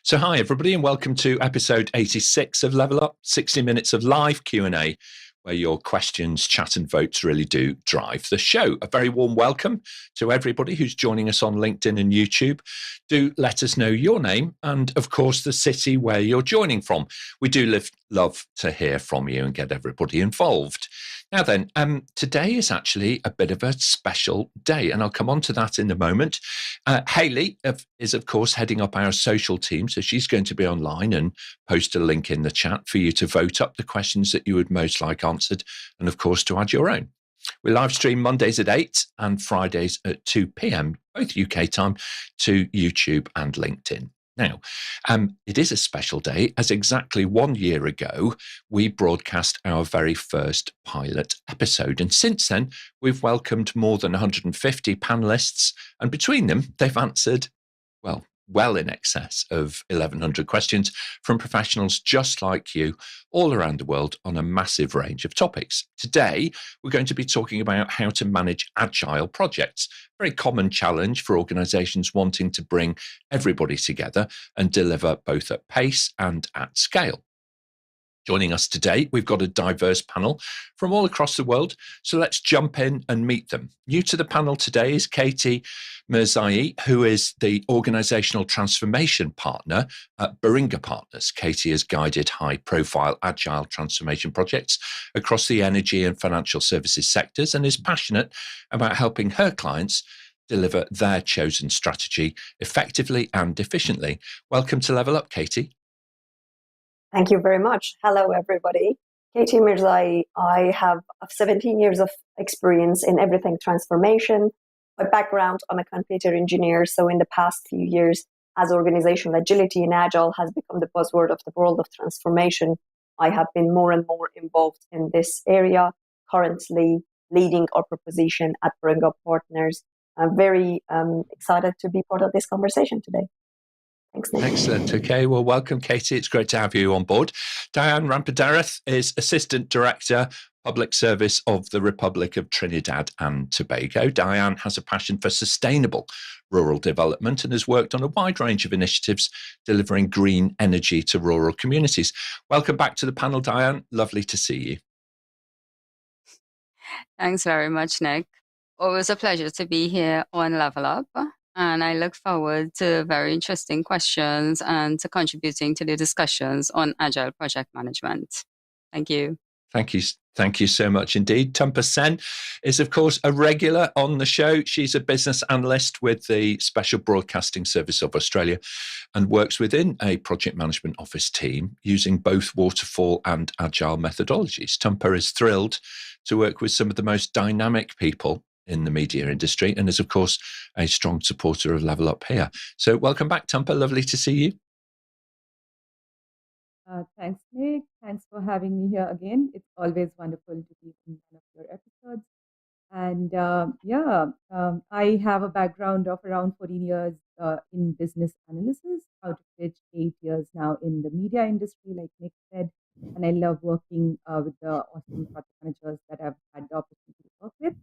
So hi everybody and welcome to episode 86 of Level Up, 60 minutes of live Q&A where your questions, chat and votes really do drive the show. A very warm welcome to everybody who's joining us on LinkedIn and YouTube. Do let us know your name and of course the city where you're joining from. We do love to hear from you and get everybody involved. Now then, today is actually a bit of a special day, and I'll come on to that in a moment. Hayley is, of course, heading up our social team, so she's going to be online and post a link in the chat for you to vote up the questions that you would most like answered, and, of course, to add your own. We live stream Mondays at 8 and Fridays at 2 p.m., both UK time, to YouTube and LinkedIn. Now, it is a special day as exactly 1 year ago, we broadcast our very first pilot episode. And since then, we've welcomed more than 150 panelists. And between them, they've answered, well in excess of 1,100 questions from professionals just like you all around the world on a massive range of topics. Today, we're going to be talking about how to manage agile projects, a very common challenge for organizations wanting to bring everybody together and deliver both at pace and at scale. Joining us today, we've got a diverse panel from all across the world, so let's jump in and meet them. New to the panel today is Katy Mirzaie, who is the Organisational Transformation Partner at Baringa Partners. Katy has guided high-profile agile transformation projects across the energy and financial services sectors and is passionate about helping her clients deliver their chosen strategy effectively and efficiently. Welcome to Level Up, Katy. Thank you very much. Hello, everybody. Katy Mirzaie. I have 17 years of experience in everything transformation. My background, I'm a computer engineer. So in the past few years, as organizational agility and agile has become the buzzword of the world of transformation, I have been more and more involved in this area, currently leading our proposition at Baringa Partners. I'm very excited to be part of this conversation today. Thanks, Nick. Excellent. Okay, well, welcome, Katy. It's great to have you on board. Dianne Rampadarath is Assistant Director, Public Service of the Republic of Trinidad and Tobago. Dianne has a passion for sustainable rural development and has worked on a wide range of initiatives delivering green energy to rural communities. Welcome back to the panel, Dianne. Lovely to see you. Thanks very much, Nick. Always a pleasure to be here on Level Up. And I look forward to very interesting questions and to contributing to the discussions on Agile Project Management. Thank you. Thank you. Thank you so much indeed. Tumpa Sen is, of course, a regular on the show. She's a business analyst with the Special Broadcasting Service of Australia and works within a project management office team using both Waterfall and Agile methodologies. Tumpa is thrilled to work with some of the most dynamic people in the media industry and is, of course, a strong supporter of Level Up here. So welcome back, Tumpa. Lovely to see you. Thanks, Nick. Thanks for having me here again. It's always wonderful to be in one of your episodes. And I have a background of around 14 years in business analysis, out of which 8 years now in the media industry, like Nick said. And I love working with the awesome project managers that I've had the opportunity to work with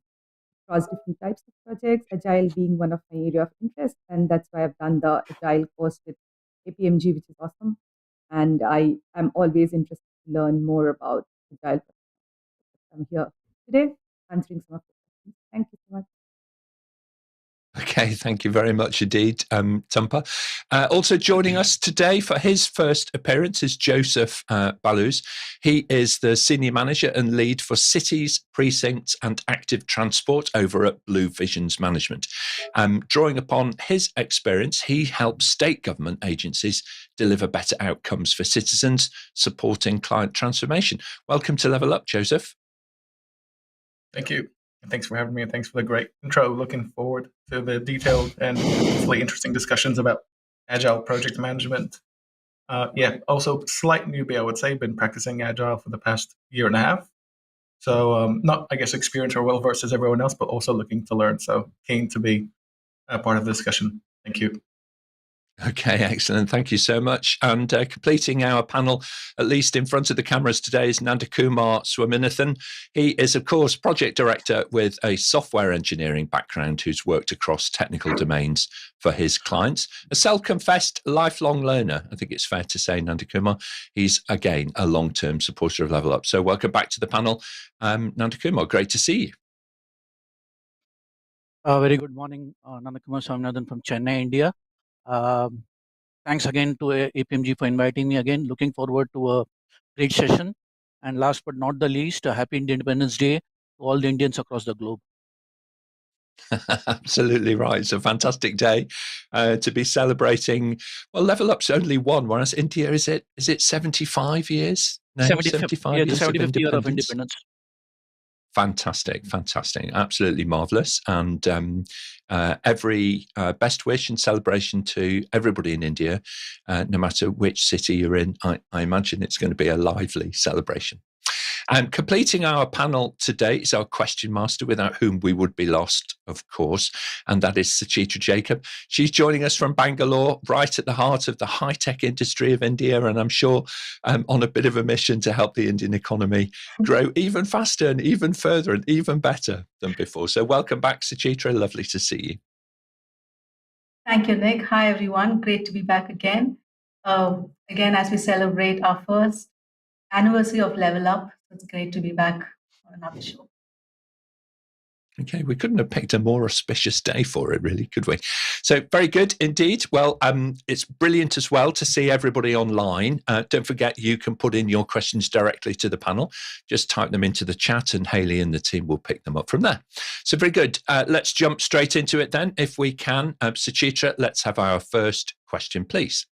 across different types of projects, Agile being one of my area of interest. And that's why I've done the Agile course with APMG, which is awesome. And I am always interested to learn more about Agile. I'm here today answering some of the questions. Thank you so much. Okay, thank you very much indeed, Tumpa. Also joining us today for his first appearance is Joseph Ballouz. He is the Senior Manager and Lead for Cities, Precincts and Active Transport over at blueVisions Management. Drawing upon his experience, he helps state government agencies deliver better outcomes for citizens, supporting client transformation. Welcome to Level Up, Joseph. Thank you. Thanks for having me, and thanks for the great intro. Looking forward to the detailed and hopefully interesting discussions about Agile Project Management. Also slight newbie, I would say. Been practicing Agile for the past year and a half. So not, I guess, experienced or well-versed as everyone else, but also looking to learn. So keen to be a part of the discussion. Thank you. Okay, excellent. Thank you so much. And completing our panel, at least in front of the cameras today, is Nandhakumar Swaminathan. He is, of course, project director with a software engineering background who's worked across technical domains for his clients. A self-confessed lifelong learner, I think it's fair to say, Nandhakumar. He's, again, a long-term supporter of Level Up. So welcome back to the panel. Nandhakumar, great to see you. Very good morning, Nandhakumar Swaminathan from Chennai, India. Thanks again to APMG for inviting me again. Looking forward to a great session. And last but not the least, a happy Independence Day to all the Indians across the globe. Absolutely right. It's a fantastic day to be celebrating. Well, Level Up's only one, whereas India, is it 75 years? No, 75 years of 75th year of independence. Fantastic, absolutely marvellous. And every best wish and celebration to everybody in India, no matter which city you're in. I imagine it's going to be a lively celebration. And completing our panel today is our question master, without whom we would be lost, of course, and that is Suchitra Jacob. She's joining us from Bangalore, right at the heart of the high-tech industry of India, and I'm sure on a bit of a mission to help the Indian economy grow even faster and even further and even better than before. So welcome back, Suchitra. Lovely to see you. Thank you, Nick. Hi, everyone. Great to be back again. Again, as we celebrate our first anniversary of Level Up, it's great to be back on another show. Okay, we couldn't have picked a more auspicious day for it, really, could we? So very good indeed. Well, it's brilliant as well to see everybody online. Don't forget, you can put in your questions directly to the panel. Just type them into the chat and Hayley and the team will pick them up from there. So very good. Let's jump straight into it then, if we can. Suchitra, let's have our first question, please.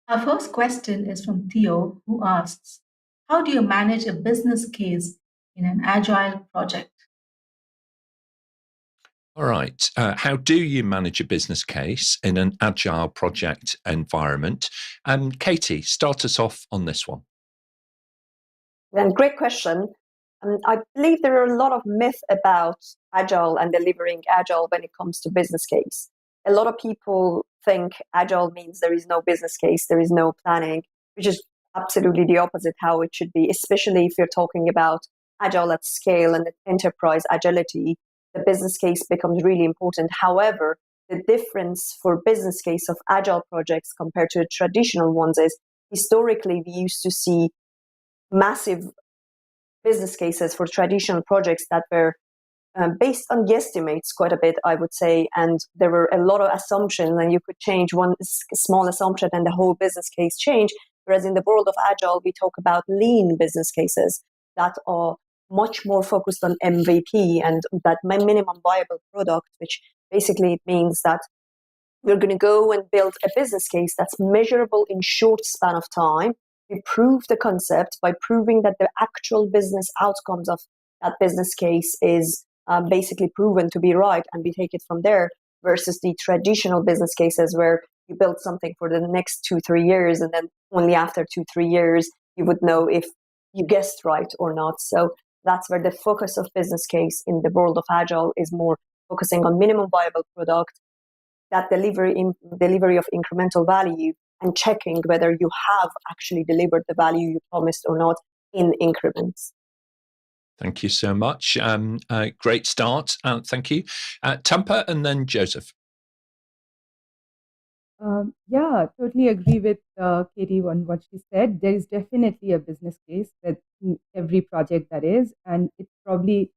Our first question is from Theo, who asks, how do you manage a business case in an agile project? All right. How do you manage a business case in an agile project environment? Katy, start us off on this one. Then, great question. I believe there are a lot of myths about agile and delivering agile when it comes to business case. A lot of people think agile means there is no business case, there is no planning, which is absolutely the opposite how it should be, especially if you're talking about agile at scale and enterprise agility. The business case becomes really important. However, the difference for business case of agile projects compared to traditional ones is historically we used to see massive business cases for traditional projects that were based on guesstimates quite a bit, I would say, and there were a lot of assumptions, and you could change one small assumption and the whole business case changed. Whereas in the world of agile, we talk about lean business cases that are much more focused on MVP and that minimum viable product, which basically means that we're going to go and build a business case that's measurable in short span of time. We prove the concept by proving that the actual business outcomes of that business case is basically proven to be right, and we take it from there, versus the traditional business cases where you build something for the next 2-3 years, and then only after 2-3 years you would know if you guessed right or not. So that's where the focus of business case in the world of Agile is more focusing on minimum viable product, that delivery of incremental value, and checking whether you have actually delivered the value you promised or not in increments. Thank you so much. Great start. Thank you. Tumpa and then Joseph. Yeah, totally agree with Katy on what she said. There is definitely a business case with every project that is, and it probably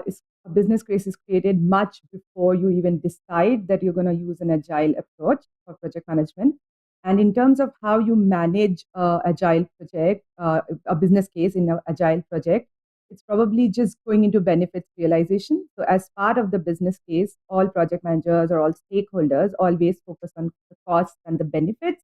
is a business case is created much before you even decide that you're going to use an agile approach for project management. And in terms of how you manage agile project, a business case in an agile project, it's probably just going into benefits realization. So as part of the business case, all project managers or all stakeholders always focus on the costs and the benefits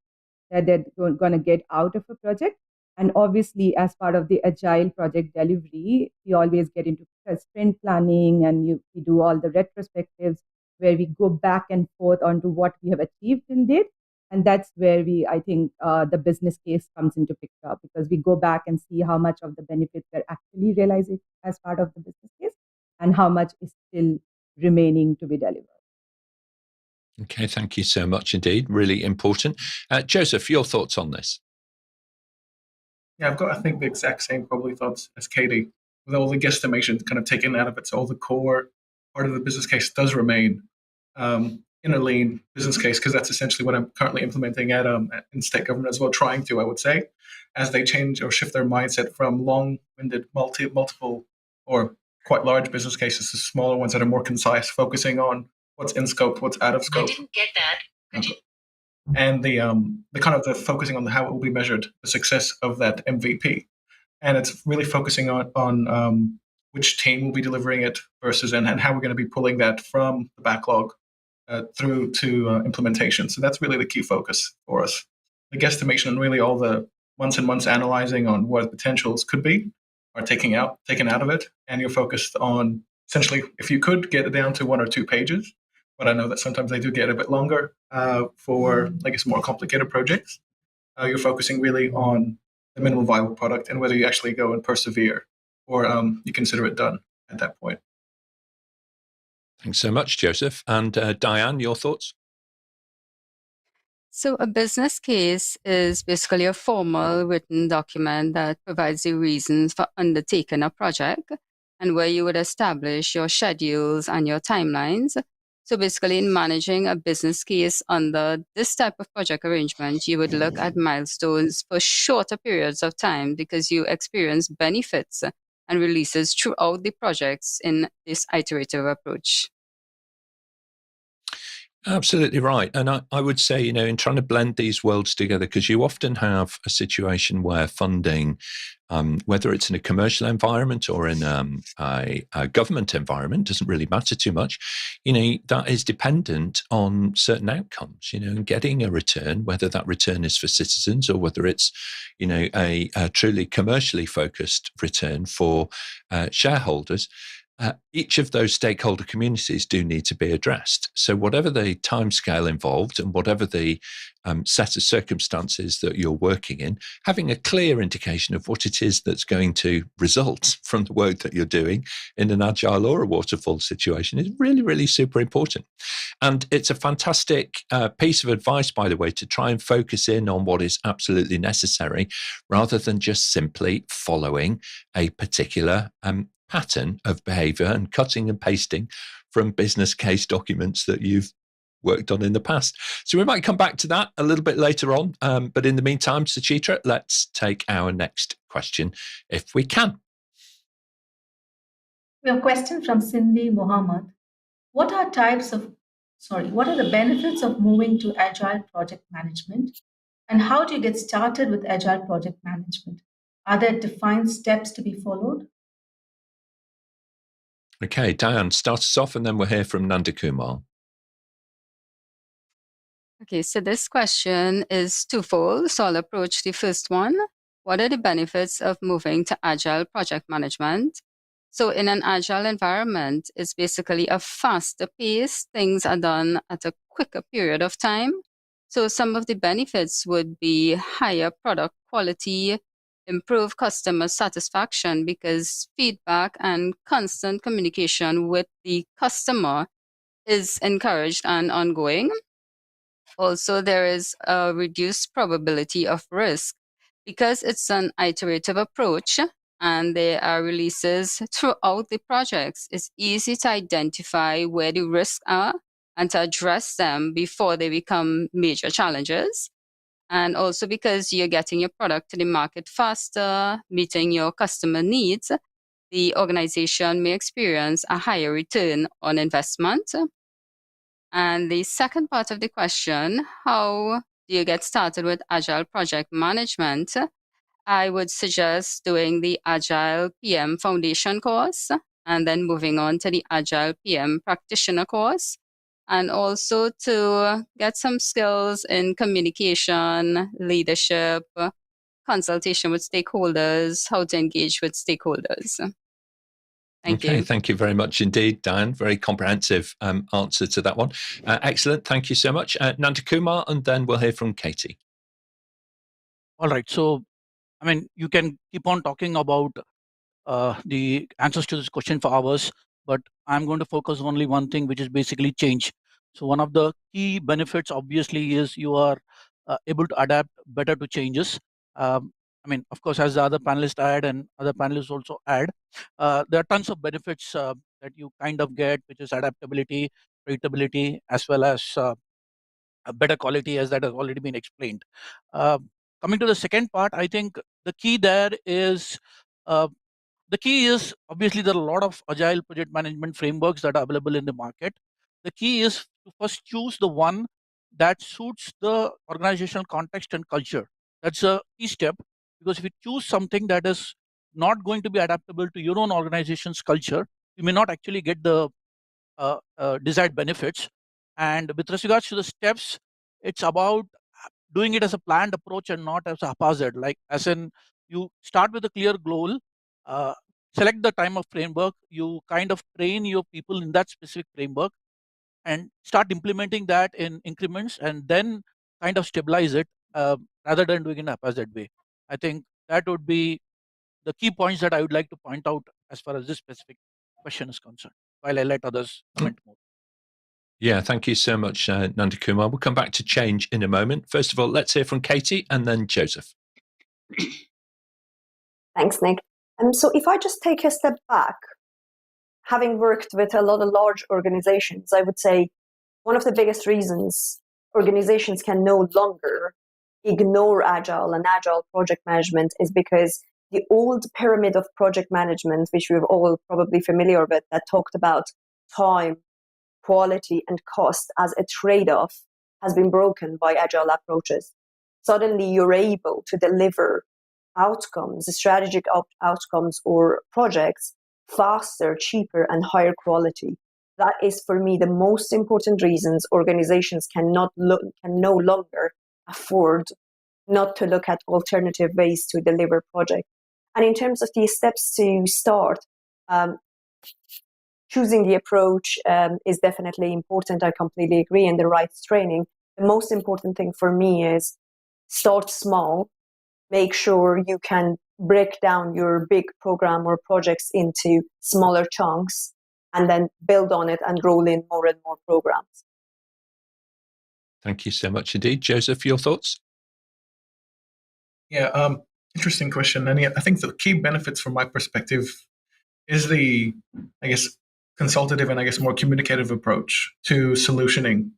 that they're going to get out of a project. And obviously, as part of the agile project delivery, we always get into sprint planning, and we do all the retrospectives where we go back and forth onto what we have achieved till date. And that's where I think the business case comes into picture, because we go back and see how much of the benefits we're actually realizing as part of the business case and how much is still remaining to be delivered. Okay, thank you so much indeed. Really important. Joseph, your thoughts on this? Yeah, I've got, I think, the exact same probably thoughts as Katy, with all the guesstimations kind of taken out of it. So all the core part of the business case does remain in a lean business case, because that's essentially what I'm currently implementing in state government as well, trying to, I would say, as they change or shift their mindset from long-winded, multiple or quite large business cases to smaller ones that are more concise, focusing on what's in scope, what's out of scope. I didn't get that. And the kind of the focusing on how it will be measured, the success of that MVP, and it's really focusing on which team will be delivering it versus and how we're going to be pulling that from the backlog through to implementation. So that's really the key focus for us. The guesstimation and really all the months and months analyzing on what potentials could be are taken out of it, and you're focused on essentially, if you could get it down to 1 or 2 pages, but I know that sometimes they do get a bit longer for, I guess, more complicated projects. You're focusing really on the minimum viable product and whether you actually go and persevere or you consider it done at that point. Thanks so much, Joseph. And Dianne, your thoughts? So a business case is basically a formal written document that provides the reasons for undertaking a project and where you would establish your schedules and your timelines. So basically, in managing a business case under this type of project arrangement, you would look at milestones for shorter periods of time because you experience benefits and releases throughout the projects in this iterative approach. Absolutely right. And I would say, in trying to blend these worlds together, because you often have a situation where funding, whether it's in a commercial environment or in a government environment, doesn't really matter too much. That is dependent on certain outcomes, and getting a return, whether that return is for citizens or whether it's, a truly commercially focused return for shareholders. Each of those stakeholder communities do need to be addressed. So whatever the timescale involved and whatever the set of circumstances that you're working in, having a clear indication of what it is that's going to result from the work that you're doing in an agile or a waterfall situation is really, really super important. And it's a fantastic piece of advice, by the way, to try and focus in on what is absolutely necessary rather than just simply following a particular pattern of behavior and cutting and pasting from business case documents that you've worked on in the past. So we might come back to that a little bit later on. But in the meantime, Suchitra, let's take our next question if we can. We have a question from Cindy Mohammed. What are the benefits of moving to Agile Project Management? And how do you get started with Agile Project Management? Are there defined steps to be followed? Okay, Dianne, start us off and then we'll hear from Nandhakumar. Okay, so this question is twofold. So I'll approach the first one. What are the benefits of moving to Agile Project Management? So in an Agile environment, it's basically a faster pace. Things are done at a quicker period of time. So some of the benefits would be higher product quality, improve customer satisfaction because feedback and constant communication with the customer is encouraged and ongoing. Also, there is a reduced probability of risk because it's an iterative approach and there are releases throughout the projects. It's easy to identify where the risks are and to address them before they become major challenges. And also because you're getting your product to the market faster, meeting your customer needs, the organization may experience a higher return on investment. And the second part of the question, how do you get started with Agile Project Management? I would suggest doing the Agile PM Foundation course and then moving on to the Agile PM Practitioner course. And also to get some skills in communication, leadership, consultation with stakeholders, how to engage with stakeholders. Thank you. Thank you very much indeed, Dianne. Very comprehensive answer to that one. Excellent. Thank you so much. Nandhakumar, and then we'll hear from Katy. All right. So, you can keep on talking about the answers to this question for hours, but I'm going to focus only one thing, which is basically change. So one of the key benefits, obviously, is you are able to adapt better to changes. I mean, of course, as the other panelists add and other panelists also add, there are tons of benefits that you kind of get, which is adaptability, predictability, as well as a better quality, as that has already been explained. Coming to the second part, I think the key there is obviously there are a lot of agile project management frameworks that are available in the market. The key is to first choose the one that suits the organizational context and culture. That's a key step, because if you choose something that is not going to be adaptable to your own organization's culture, you may not actually get the desired benefits. And with regards to the steps, it's about doing it as a planned approach and not as a haphazard. Like, as in, you start with a clear goal, uh, select the time of framework, you kind of train your people in that specific framework, and start implementing that in increments, and then kind of stabilize it, rather than doing it in a haphazard way. I think that would be the key points that I would like to point out as far as this specific question is concerned, while I let others comment more. Yeah, thank you so much, Nandhakumar. We'll come back to change in a moment. First of all, let's hear from Katy and then Joseph. Thanks, Nick. So if I just take a step back, having worked with a lot of large organizations, I would say one of the biggest reasons organizations can no longer ignore Agile and Agile project management is because the old pyramid of project management, which we're all probably familiar with, that talked about time, quality, and cost as a trade-off, has been broken by Agile approaches. Suddenly, you're able to deliver outcomes, strategic outcomes or projects faster, cheaper, and higher quality. That is, for me, the most important reasons organizations can no longer afford not to look at alternative ways to deliver projects. And in terms of the steps to start, choosing the approach is definitely important. I completely agree. And the right training. The most important thing for me is start small. Make sure you can break down your big program or projects into smaller chunks, and then build on it and roll in more and more programs. Thank you so much indeed. Joseph, your thoughts? Yeah, interesting question. And yeah, I think the key benefits from my perspective is the, I guess, consultative and I guess more communicative approach to solutioning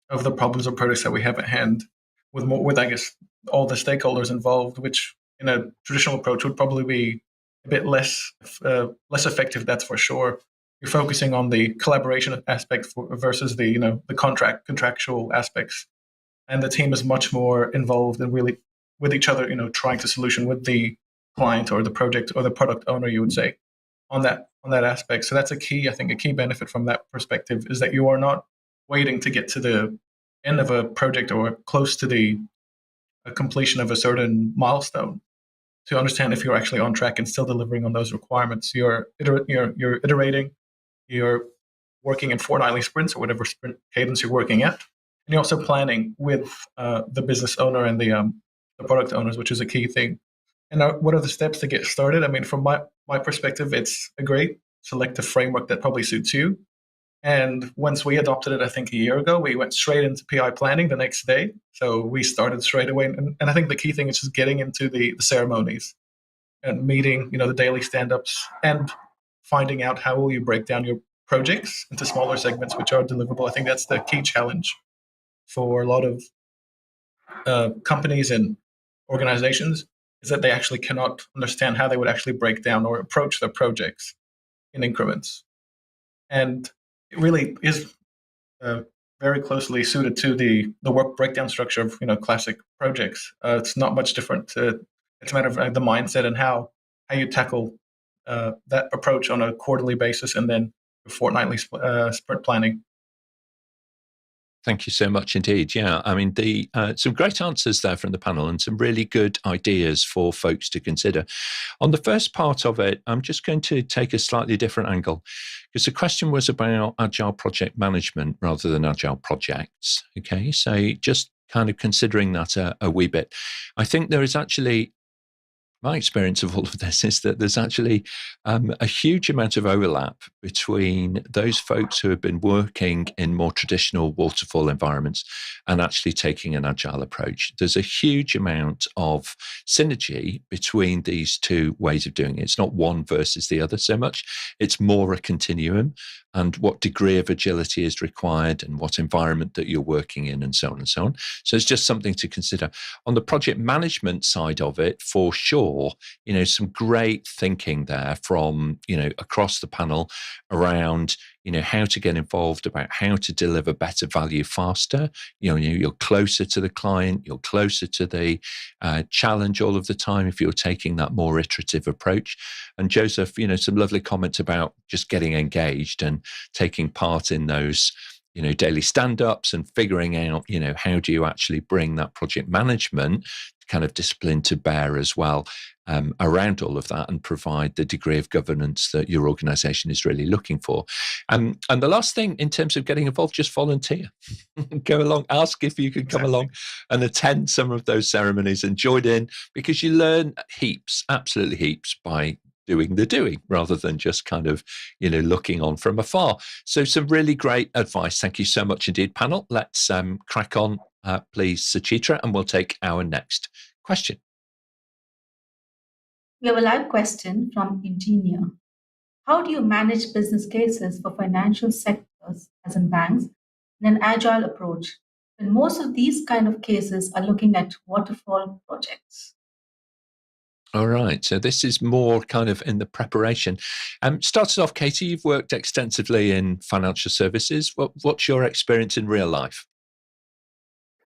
of the problems or projects that we have at hand, with I guess all the stakeholders involved, which in a traditional approach would probably be a bit less effective. That's for sure. You're focusing on the collaboration aspect versus the the contractual aspects, and the team is much more involved and really with each other. Trying to solution with the client or the project or the product owner, you would say, on that aspect. So that's a key benefit from that perspective is that you are not waiting to get to the end of a project or close to the completion of a certain milestone to understand if you're actually on track and still delivering on those requirements. You're iterating, you're working in fortnightly sprints or whatever sprint cadence you're working at, and you're also planning with the business owner and the product owners, which is a key thing. And what are the steps to get started? I mean, from my perspective, it's a great selective framework that probably suits you. And once we adopted it, I think a year ago, we went straight into PI planning the next day. So we started straight away. And I think the key thing is just getting into the ceremonies and meeting, the daily stand-ups and finding out how will you break down your projects into smaller segments, which are deliverable. I think that's the key challenge for a lot of companies and organizations, is that they actually cannot understand how they would actually break down or approach their projects in increments. And it really is very closely suited to the work breakdown structure of classic projects. It's not much different. It's a matter of the mindset and how you tackle that approach on a quarterly basis and then fortnightly sprint planning. Thank you so much indeed. Yeah, I mean, some great answers there from the panel and some really good ideas for folks to consider. On the first part of it, I'm just going to take a slightly different angle, because the question was about Agile Project Management rather than Agile Projects. Okay, so just kind of considering that a wee bit. I think there is actually My experience of all of this is that there's actually a huge amount of overlap between those folks who have been working in more traditional waterfall environments and actually taking an agile approach. There's a huge amount of synergy between these two ways of doing it. It's not one versus the other so much. It's more a continuum, and what degree of agility is required and what environment that you're working in, and so on and so on. So it's just something to consider. On the project management side of it, for sure, some great thinking there from, across the panel around, how to get involved, about how to deliver better value faster. You're closer to the client, you're closer to the challenge all of the time if you're taking that more iterative approach. And Joseph, some lovely comments about just getting engaged and taking part in those daily stand-ups and figuring out, how do you actually bring that project management kind of discipline to bear as well around all of that and provide the degree of governance that your organization is really looking for. And the last thing in terms of getting involved, just volunteer. Go along, ask if you could come along and attend some of those ceremonies and join in, because you learn heaps, absolutely heaps, by doing the doing rather than just kind of, looking on from afar. So some really great advice. Thank you so much indeed, panel. Let's crack on, please, Suchitra, and we'll take our next question. We have a live question from Engineer. How do you manage business cases for financial sectors, as in banks, in an agile approach, when most of these kind of cases are looking at waterfall projects? All right. So this is more kind of in the preparation. Started off, Katy, you've worked extensively in financial services. What's your experience in real life?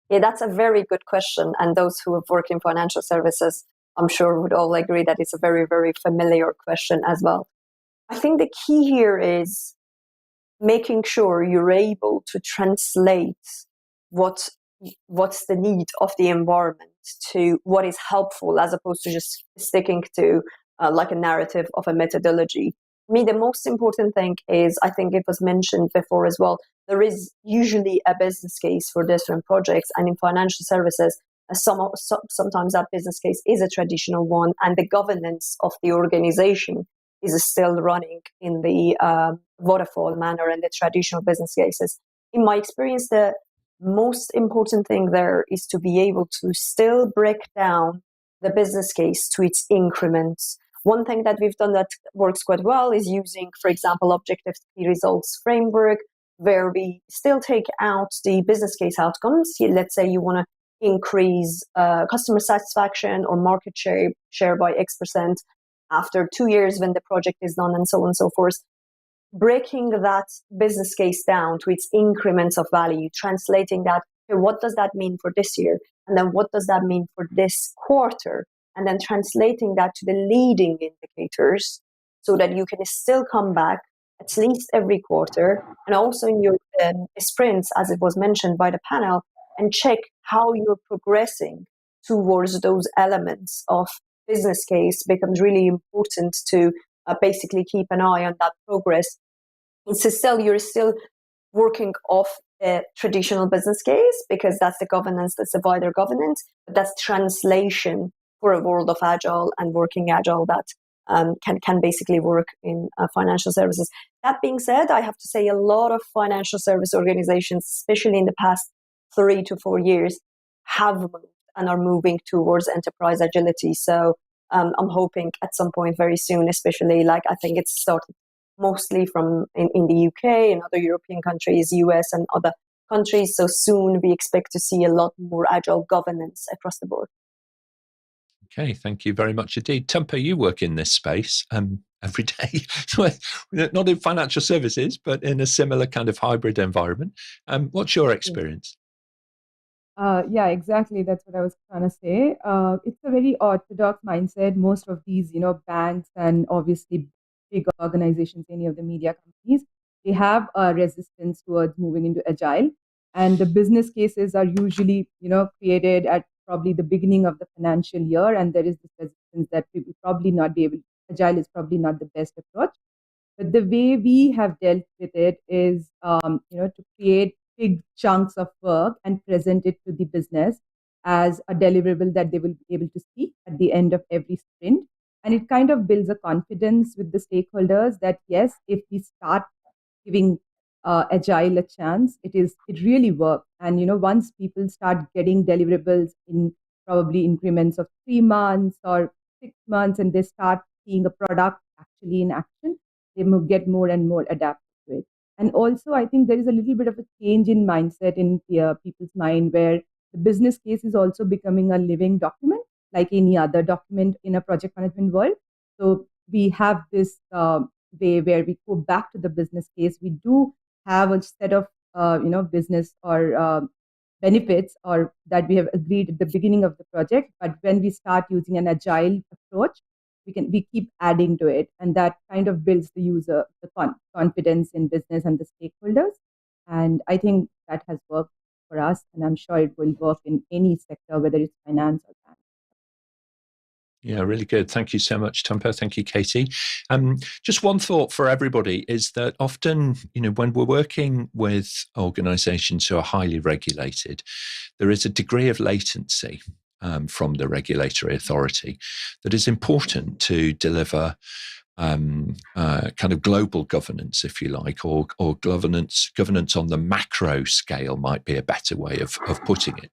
Yeah, that's a very good question. And those who have worked in financial services, I'm sure would all agree that it's a very, very familiar question as well. I think the key here is making sure you're able to translate what's the need of the environment to what is helpful, as opposed to just sticking to like a narrative of a methodology. For me, the most important thing is, I think it was mentioned before as well, there is usually a business case for different projects, and in financial services, sometimes that business case is a traditional one, and the governance of the organization is still running in the waterfall manner and the traditional business cases. In my experience, the most important thing there is to be able to still break down the business case to its increments. One thing that we've done that works quite well is using, for example, objective key results framework, where we still take out the business case outcomes. Let's say you want to increase customer satisfaction or market share by X% after 2 years when the project is done, and so on and so forth. Breaking that business case down to its increments of value, translating that, okay, what does that mean for this year? And then what does that mean for this quarter? And then translating that to the leading indicators so that you can still come back at least every quarter, and also in your sprints, as it was mentioned by the panel, and check how you're progressing towards those elements of business case. Becomes really important to basically keep an eye on that progress. You're still working off a traditional business case, because that's the governance, that's the wider governance, but that's translation for a world of agile and working agile that can basically work in financial services. That being said, I have to say a lot of financial service organizations, especially in the past 3 to 4 years, have moved and are moving towards enterprise agility. So I'm hoping at some point very soon, especially I think it's started mostly from in the UK and other European countries, US and other countries. So soon we expect to see a lot more agile governance across the board. Okay, thank you very much indeed. Tumpa, you work in this space every day, not in financial services, but in a similar kind of hybrid environment. What's your experience? Yeah, exactly. That's what I was trying to say. It's a very orthodox mindset. Most of these, banks and obviously big organizations, any of the media companies, they have a resistance towards moving into agile. And the business cases are usually, created at probably the beginning of the financial year. And there is this resistance that we will probably not be able, agile is probably not the best approach. But the way we have dealt with it is, to create big chunks of work and present it to the business as a deliverable that they will be able to see at the end of every sprint. And it kind of builds a confidence with the stakeholders that, yes, if we start giving Agile a chance, it really works. And, once people start getting deliverables in probably increments of 3 months or 6 months, and they start seeing a product actually in action, they get more and more adapted to it. And also, I think there is a little bit of a change in mindset in people's mind, where the business case is also becoming a living document, like any other document in a project management world. So we have this way where we go back to the business case. We do have a set of business or benefits or that we have agreed at the beginning of the project, but when we start using an agile approach, we keep adding to it, and that kind of builds the user the confidence in business and the stakeholders. And I think that has worked for us, and I'm sure it will work in any sector, whether it's finance or bank. Yeah, really good. Thank you so much, Tumpa. Thank you, Katy. Just one thought for everybody is that often, when we're working with organizations who are highly regulated, there is a degree of latency from the regulatory authority that is important to deliver kind of global governance, if you like, or governance on the macro scale might be a better way of putting it.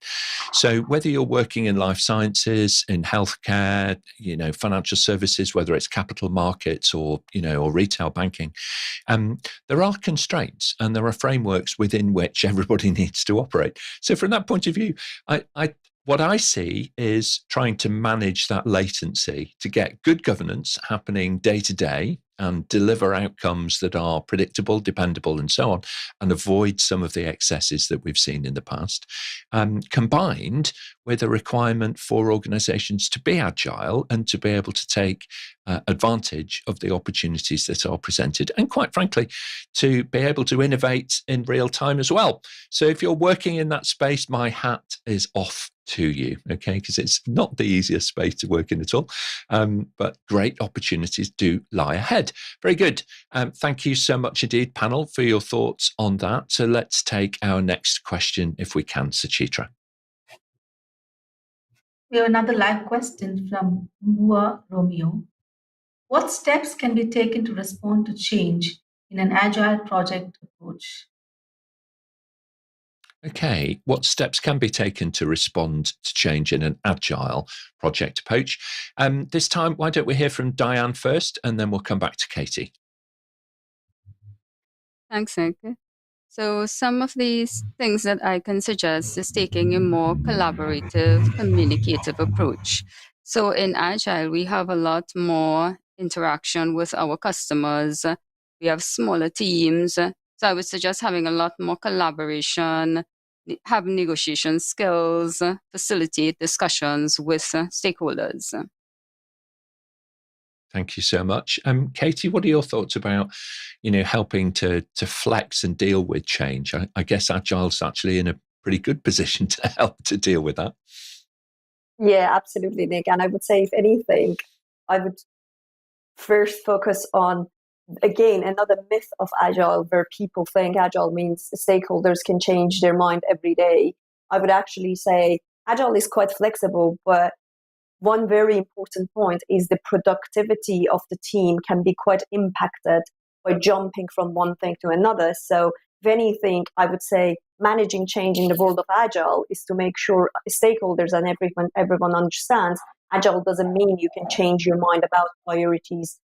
So whether you're working in life sciences, in healthcare, financial services, whether it's capital markets or retail banking, there are constraints and there are frameworks within which everybody needs to operate. So from that point of view, what I see is trying to manage that latency to get good governance happening day to day and deliver outcomes that are predictable, dependable, and so on, and avoid some of the excesses that we've seen in the past, combined with a requirement for organizations to be agile and to be able to take advantage of the opportunities that are presented, and quite frankly, to be able to innovate in real time as well. So if you're working in that space, my hat is off to you, okay? Because it's not the easiest space to work in at all, but great opportunities do lie ahead. Very good. Thank you so much indeed, panel, for your thoughts on that. So let's take our next question if we can, Suchitra. We have another live question from Mua Romeo. What steps can be taken to respond to change in an agile project approach? Okay, what steps can be taken to respond to change in an agile project approach? This time, why don't we hear from Dianne first, and then we'll come back to Katy. Thanks, Nick. So some of these things that I can suggest is taking a more collaborative, communicative approach. So in Agile, we have a lot more interaction with our customers. We have smaller teams. So I would suggest having a lot more collaboration, have negotiation skills, facilitate discussions with stakeholders. Thank you so much. Katy, what are your thoughts about, helping to flex and deal with change? I guess Agile's actually in a pretty good position to help to deal with that. Yeah, absolutely, Nick. And I would say, if anything, I would first focus on, again, another myth of Agile where people think Agile means stakeholders can change their mind every day. I would actually say Agile is quite flexible, but one very important point is the productivity of the team can be quite impacted by jumping from one thing to another. So if anything, I would say managing change in the world of Agile is to make sure stakeholders and everyone understands Agile doesn't mean you can change your mind about priorities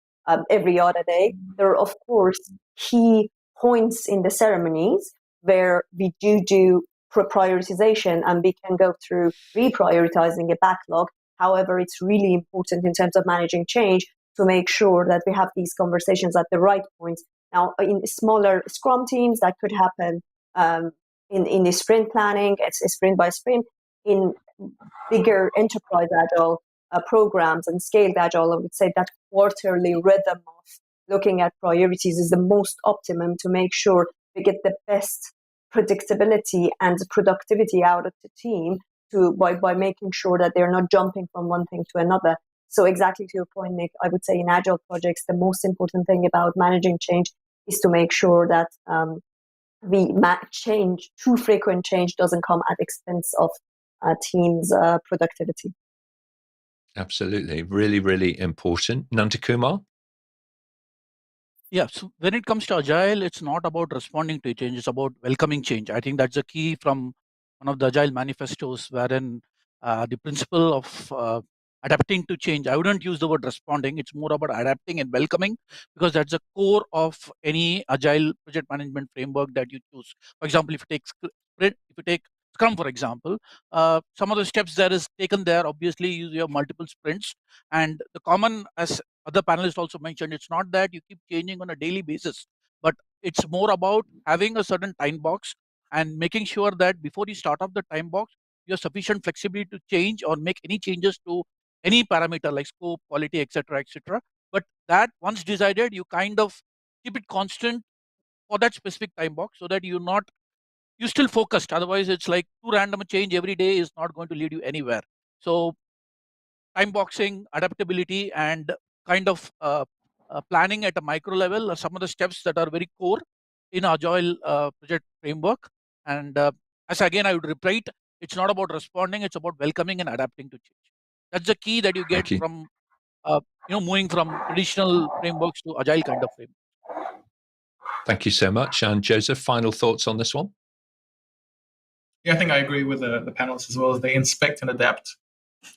every other day. There are, of course, key points in the ceremonies where we do prioritization and we can go through reprioritizing a backlog. However, it's really important in terms of managing change to make sure that we have these conversations at the right points. Now, in smaller Scrum teams, that could happen in the sprint planning, it's sprint by sprint. In bigger enterprise Agile programs and scaled Agile, I would say that quarterly rhythm of looking at priorities is the most optimum to make sure we get the best predictability and productivity out of the team by making sure that they're not jumping from one thing to another. So exactly to your point, Nick, I would say in Agile projects, the most important thing about managing change is to make sure that too frequent change doesn't come at expense of team's productivity. Absolutely. Really, really important. Nandhakumar? Yeah, so when it comes to Agile, it's not about responding to change, it's about welcoming change. I think that's the key from one of the Agile manifestos, wherein the principle of adapting to change, I wouldn't use the word responding, it's more about adapting and welcoming, because that's the core of any Agile project management framework that you choose. For example, if you take Scrum, for example, some of the steps that is taken there, obviously you have multiple sprints, and the common, as other panelists also mentioned, it's not that you keep changing on a daily basis, but it's more about having a certain time box and making sure that before you start off the time box, you have sufficient flexibility to change or make any changes to any parameter like scope, quality, etc., etc. But that once decided, you kind of keep it constant for that specific time box so that you're still focused. Otherwise, it's like too random a change every day is not going to lead you anywhere. So time boxing, adaptability, and kind of planning at a micro level are some of the steps that are very core in Agile project framework. And as again, I would repeat, it's not about responding; it's about welcoming and adapting to change. That's the key that you get Thank you. from moving from traditional frameworks to Agile kind of framework. Thank you so much. And Joseph, final thoughts on this one? Yeah, I think I agree with the panelists as well, as they inspect and adapt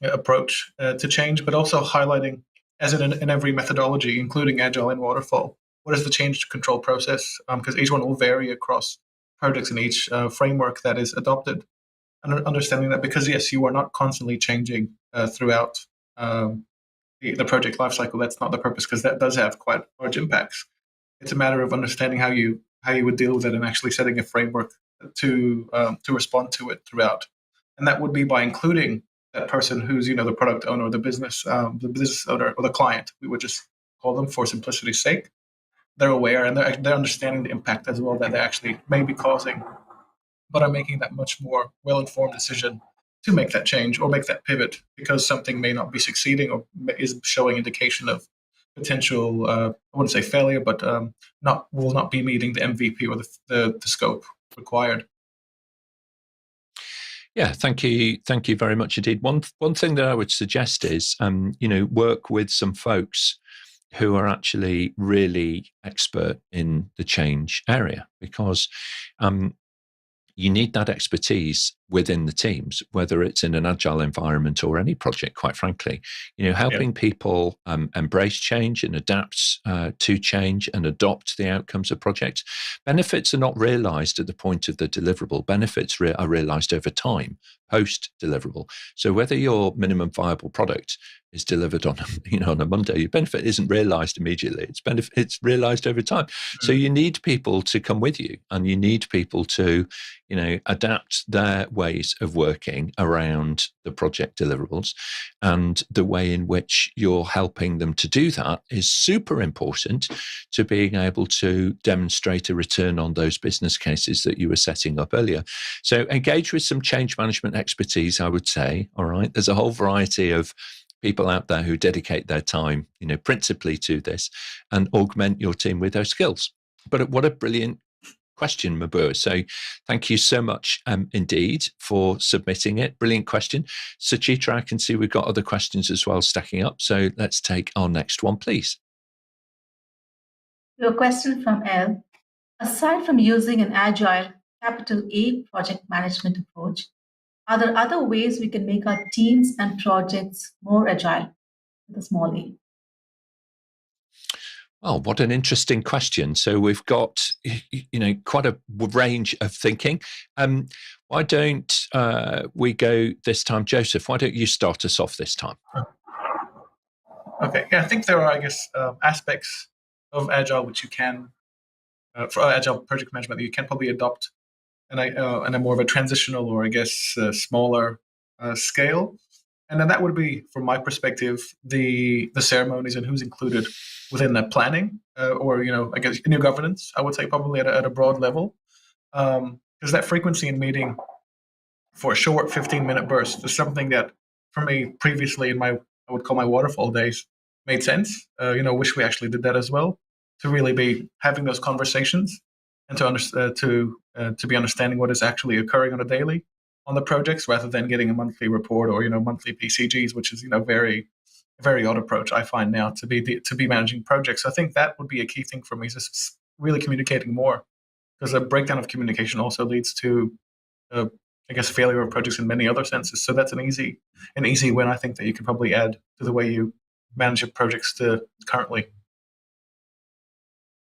approach to change, but also highlighting, as in every methodology, including Agile and Waterfall, what is the change control process? Because each one will vary across projects in each framework that is adopted. And understanding that, because yes, you are not constantly changing throughout the project lifecycle. That's not the purpose, because that does have quite large impacts. It's a matter of understanding how you would deal with it and actually setting a framework to respond to it throughout. And that would be by including that person who's the product owner or the business owner or the client. We would just call them for simplicity's sake. They're aware and they're understanding the impact as well that they actually may be causing, but are making that much more well-informed decision to make that change or make that pivot because something may not be succeeding or is showing indication of potential, I wouldn't say failure, but will not be meeting the MVP or the scope required. Yeah, thank you very much indeed. One thing that I would suggest is, work with some folks who are actually really expert in the change area, because you need that expertise within the teams, whether it's in an agile environment or any project, quite frankly. Helping people embrace change and adapt to change and adopt the outcomes of projects. Benefits are not realized at the point of the deliverable. Benefits are realized over time, post-deliverable. So whether your minimum viable product is delivered on a Monday, your benefit isn't realized immediately. It's realized over time. Mm-hmm. So you need people to come with you, and you need people to adapt their ways of working around the project deliverables. And the way in which you're helping them to do that is super important to being able to demonstrate a return on those business cases that you were setting up earlier. So engage with some change management expertise, I would say. All right. There's a whole variety of people out there who dedicate their time, principally to this, and augment your team with those skills. But what a brilliant question, Mabur. So thank you so much indeed for submitting it. Brilliant question. Suchitra, I can see we've got other questions as well stacking up. So let's take our next one, please. Your question from L. Aside from using an agile capital A project management approach, are there other ways we can make our teams and projects more agile with a small a? Well, what an interesting question. So we've got, quite a range of thinking. Why don't we go this time, Joseph? Why don't you start us off this time? Okay. Yeah, I think there are, aspects of Agile which you can, for Agile project management, that you can probably adopt in a more of a transitional or, smaller scale. And then that would be, from my perspective, the ceremonies and who's included within that planning, or in your governance. I would say probably at a broad level, because that frequency in meeting for a short 15-minute burst is something that, for me, previously in I would call my waterfall days, made sense. Wish we actually did that as well, to really be having those conversations and to be understanding what is actually occurring on a daily, on the projects rather than getting a monthly report or monthly PCGs, which is very very odd approach I find now to be managing projects. So I think that would be a key thing for me, is just really communicating more, because a breakdown of communication also leads to I guess failure of projects in many other senses. So that's an easy win I think that you could probably add to the way you manage your projects to currently.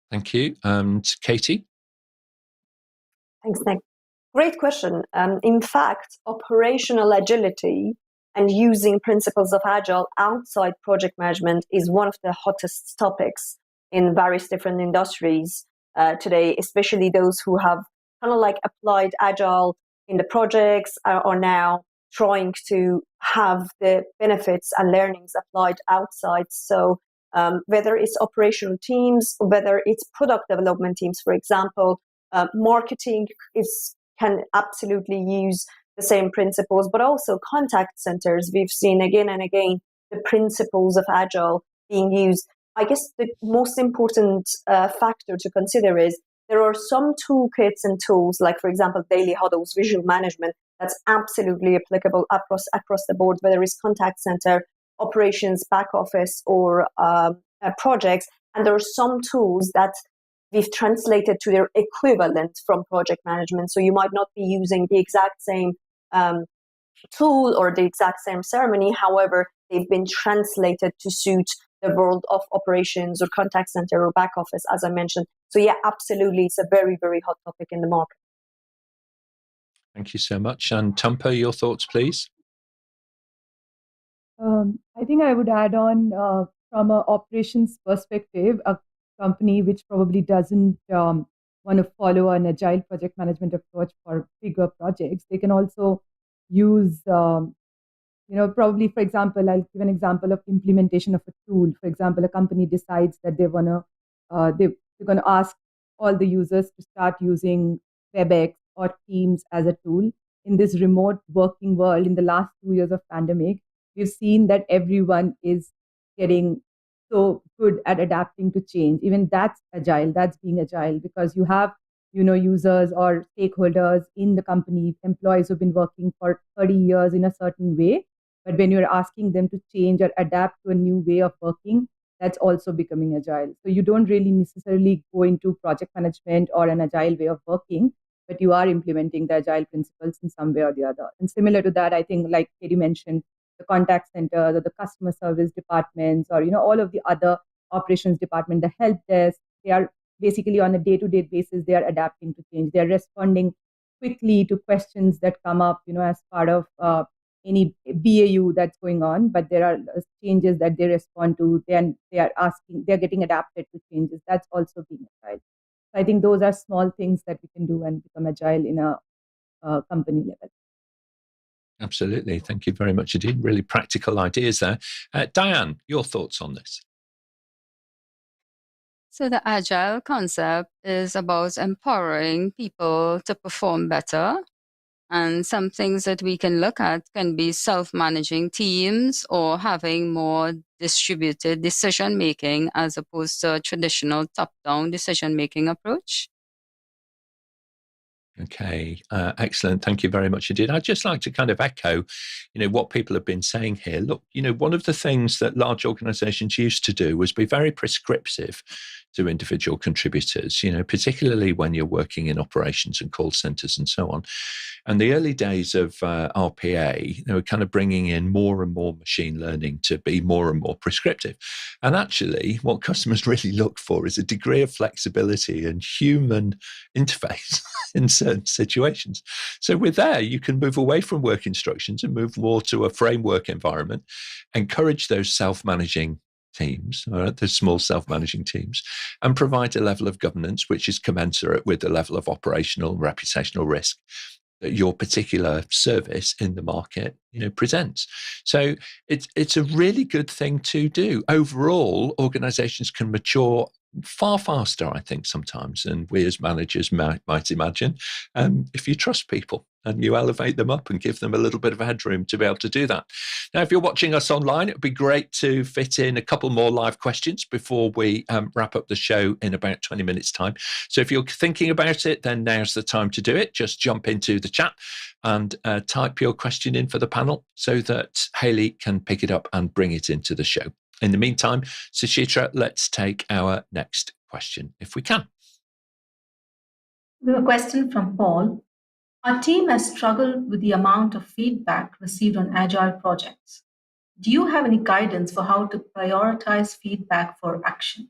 Thank you. And Katy? Thanks, Nick. Great question. In fact, operational agility and using principles of Agile outside project management is one of the hottest topics in various different industries today, especially those who have kind of like applied Agile in the projects are now trying to have the benefits and learnings applied outside. So whether it's operational teams, whether it's product development teams, for example, marketing can absolutely use the same principles, but also contact centers. We've seen again and again the principles of Agile being used. I guess the most important factor to consider is there are some toolkits and tools, like, for example, daily huddles, visual management, that's absolutely applicable across the board, whether it's contact center, operations, back office, or projects. And there are some tools that we've translated to their equivalent from project management. So you might not be using the exact same tool or the exact same ceremony. However, they've been translated to suit the world of operations or contact center or back office, as I mentioned. So yeah, absolutely. It's a very, very hot topic in the market. Thank you so much. And Tumpa, your thoughts, please? I think I would add on from an operations perspective, a company which probably doesn't want to follow an agile project management approach for bigger projects, they can also use, probably, for example, I'll give an example of implementation of a tool. For example, a company decides that they're going to ask all the users to start using WebEx or Teams as a tool. In this remote working world, in the last 2 years of pandemic, we've seen that everyone is getting so good at adapting to change. Even that's agile, that's being agile, because you have, users or stakeholders in the company, employees who've been working for 30 years in a certain way. But when you're asking them to change or adapt to a new way of working, that's also becoming agile. So you don't really necessarily go into project management or an agile way of working, but you are implementing the agile principles in some way or the other. And similar to that, I think, like Katy mentioned, the contact centers or the customer service departments, or all of the other operations department, the help desk, they are basically on a day-to-day basis, they are adapting to change. They are responding quickly to questions that come up, as part of any BAU that's going on. But there are changes that they respond to. Then they are getting adapted to changes. That's also being agile. So I think those are small things that we can do and become agile in a company level. Absolutely. Thank you very much indeed. Really practical ideas there. Dianne, your thoughts on this? So the agile concept is about empowering people to perform better. And some things that we can look at can be self-managing teams or having more distributed decision-making as opposed to a traditional top-down decision-making approach. Okay, excellent. Thank you very much indeed. I'd just like to kind of echo, what people have been saying here. Look, one of the things that large organizations used to do was be very prescriptive to individual contributors, particularly when you're working in operations and call centers and so on. And the early days of RPA, they were kind of bringing in more and more machine learning to be more and more prescriptive. And actually, what customers really look for is a degree of flexibility and human interface in certain situations. So with there, you can move away from work instructions and move more to a framework environment, encourage those self-managing teams, the small self-managing teams, and provide a level of governance which is commensurate with the level of operational and reputational risk that your particular service in the market, presents. So it's a really good thing to do. Overall, organizations can mature far faster, I think, sometimes than we as managers might imagine, if you trust people and you elevate them up and give them a little bit of headroom to be able to do that. Now, if you're watching us online, it would be great to fit in a couple more live questions before we wrap up the show in about 20 minutes' time. So if you're thinking about it, then now's the time to do it. Just jump into the chat and type your question in for the panel so that Hayley can pick it up and bring it into the show. In the meantime, Suchitra, let's take our next question if we can. We have a question from Paul. Our team has struggled with the amount of feedback received on Agile projects. Do you have any guidance for how to prioritize feedback for action?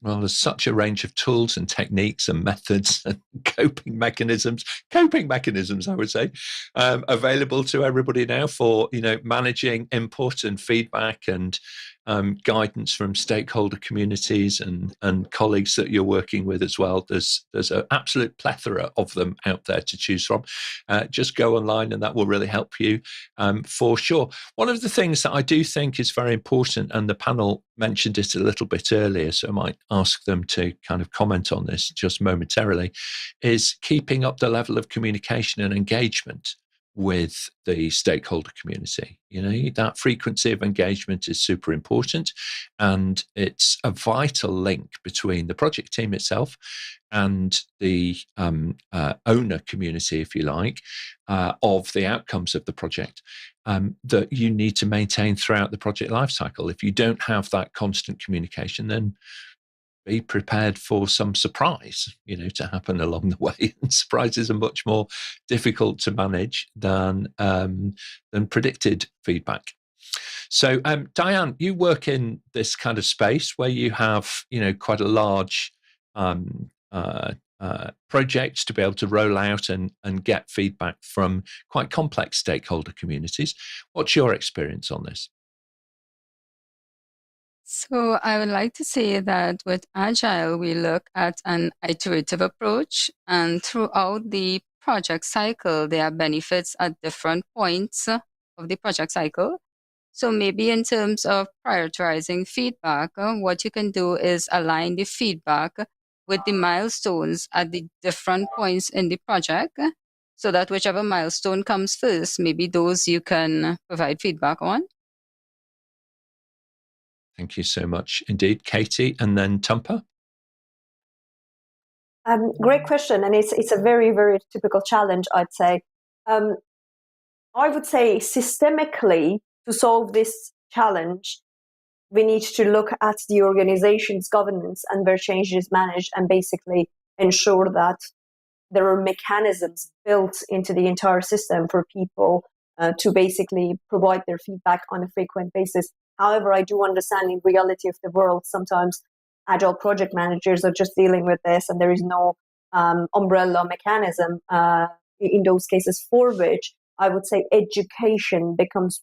Well, there's such a range of tools and techniques and methods and coping mechanisms, I would say, available to everybody now for, managing input and feedback and guidance from stakeholder communities and colleagues that you're working with as well. There's an absolute plethora of them out there to choose from. Just go online and that will really help you for sure. One of the things that I do think is very important, and the panel mentioned it a little bit earlier, so I might ask them to kind of comment on this just momentarily, is keeping up the level of communication and engagement with the stakeholder community. That frequency of engagement is super important, and it's a vital link between the project team itself and the owner community, if you like, of the outcomes of the project that you need to maintain throughout the project lifecycle. If you don't have that constant communication, then be prepared for some surprise, to happen along the way. And surprises are much more difficult to manage than predicted feedback. So, Dianne, you work in this kind of space where you have, quite a large projects to be able to roll out and get feedback from quite complex stakeholder communities. What's your experience on this? So I would like to say that with Agile, we look at an iterative approach, and throughout the project cycle, there are benefits at different points of the project cycle. So maybe in terms of prioritizing feedback, what you can do is align the feedback with the milestones at the different points in the project, so that whichever milestone comes first, maybe those you can provide feedback on. Thank you so much indeed, Katy, and then Tumpa. Great question, and it's a very, very typical challenge, I'd say. I would say systemically, to solve this challenge, we need to look at the organization's governance and where change is managed, and basically ensure that there are mechanisms built into the entire system for people to basically provide their feedback on a frequent basis. However, I do understand in reality of the world, sometimes Agile project managers are just dealing with this, and there is no umbrella mechanism in those cases, for which I would say education becomes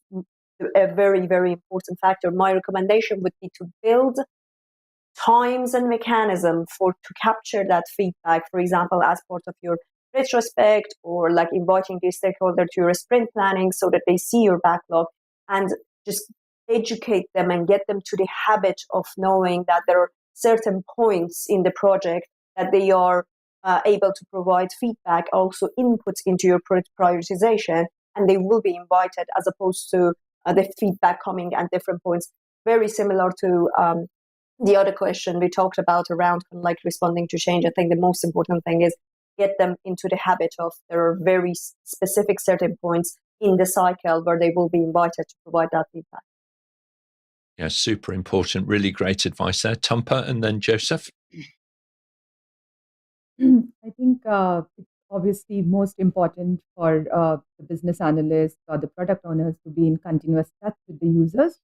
a very, very important factor. My recommendation would be to build times and mechanism to capture that feedback, for example, as part of your retrospect, or like inviting the stakeholder to your sprint planning so that they see your backlog, and just educate them and get them to the habit of knowing that there are certain points in the project that they are able to provide feedback, also inputs into your prioritization, and they will be invited, as opposed to the feedback coming at different points. Very similar to the other question we talked about around like responding to change. I think the most important thing is get them into the habit of there are very specific certain points in the cycle where they will be invited to provide that feedback. Yeah, super important. Really great advice there. Tumpa, and then Joseph. I think it's obviously most important for the business analysts or the product owners to be in continuous touch with the users.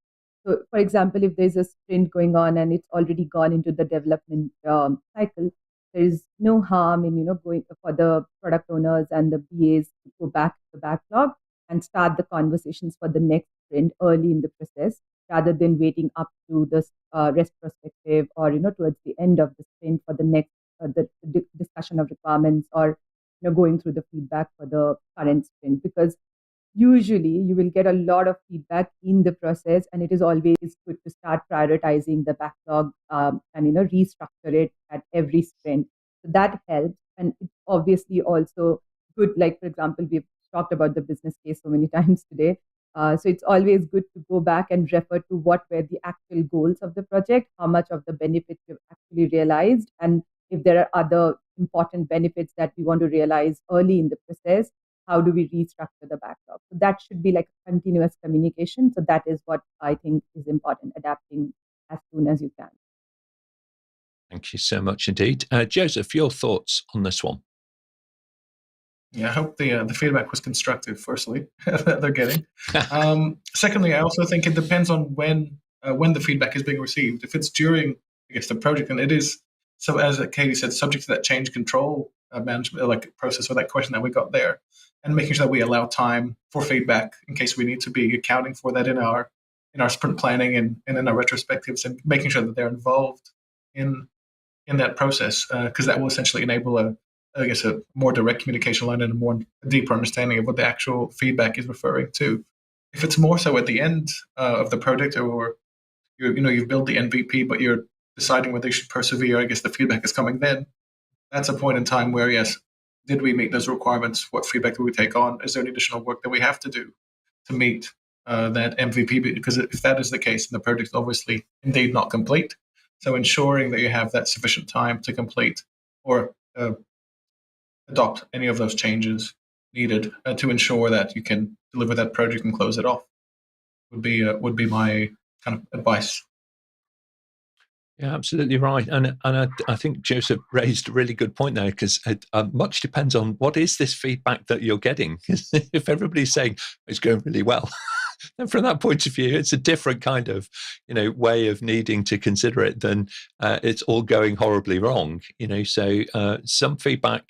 So, for example, if there's a sprint going on and it's already gone into the development cycle, there is no harm in going for the product owners and the BAs to go back to the backlog and start the conversations for the next sprint early in the process, rather than waiting up to the retrospective or towards the end of the sprint for the next the discussion of requirements, or going through the feedback for the current sprint. Because usually you will get a lot of feedback in the process, and it is always good to start prioritizing the backlog and restructure it at every sprint. So that helps, and it's obviously also good. Like, for example, we've talked about the business case so many times today. So it's always good to go back and refer to what were the actual goals of the project, how much of the benefits you've actually realized, and if there are other important benefits that we want to realize early in the process, how do we restructure the backlog? So that should be like continuous communication. So that is what I think is important, adapting as soon as you can. Thank you so much indeed. Joseph, your thoughts on this one? Yeah, I hope the feedback was constructive, firstly, that they're getting. Secondly, I also think it depends on when the feedback is being received. If it's during, I guess, the project, then it is, so as Katy said, subject to that change control management like process, or that question that we got there, and making sure that we allow time for feedback in case we need to be accounting for that in our sprint planning and in our retrospectives, and making sure that they're involved in that process, because that will essentially enable a more direct communication line and a deeper understanding of what the actual feedback is referring to. If it's more so at the end of the project, or you've built the MVP, but you're deciding whether you should persevere, I guess the feedback is coming then. That's a point in time where, yes, did we meet those requirements? What feedback do we take on? Is there any additional work that we have to do to meet that MVP? Because if that is the case, then the project is obviously indeed not complete. So ensuring that you have that sufficient time to complete or adopt any of those changes needed to ensure that you can deliver that project and close it off would be my kind of advice. Yeah, absolutely right. And I think Joseph raised a really good point there, because much depends on what is this feedback that you're getting. If everybody's saying it's going really well, then from that point of view, it's a different kind of, way of needing to consider it than it's all going horribly wrong. So some feedback,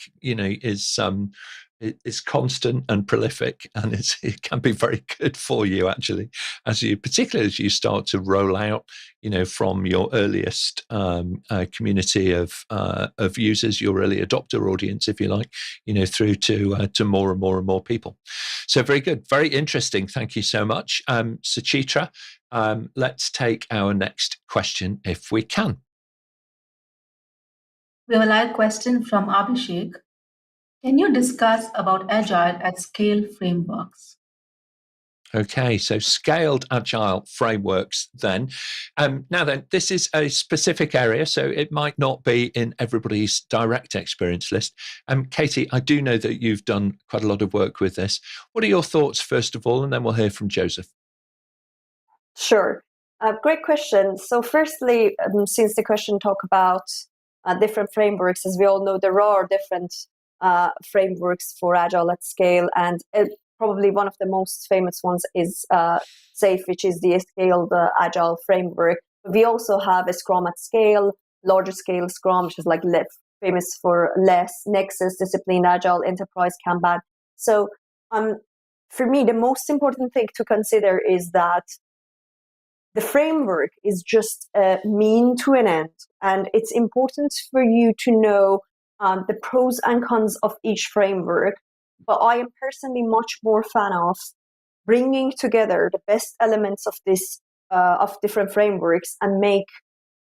is constant and prolific, and it can be very good for you actually, particularly as you start to roll out, from your earliest community of users, your early adopter audience, if you like, through to more and more and more people. So very good, very interesting. Thank you so much, Suchitra. Let's take our next question if we can. We have a live question from Abhishek. Can you discuss about Agile at scale frameworks? Okay, so scaled agile frameworks then. Now then, this is a specific area, so it might not be in everybody's direct experience list. Katy, I do know that you've done quite a lot of work with this. What are your thoughts, first of all, and then we'll hear from Joseph? Sure. Great question. So firstly, since the question talk about different frameworks, as we all know, there are different frameworks for Agile at scale, and probably one of the most famous ones is SAFe, which is the scaled Agile framework. We also have a Scrum at scale, larger scale Scrum, which is like famous for less, Nexus, disciplined Agile, Enterprise, Kanban. So for me, the most important thing to consider is that the framework is just a mean to an end, and it's important for you to know the pros and cons of each framework. But I am personally much more fan of bringing together the best elements of this of different frameworks and make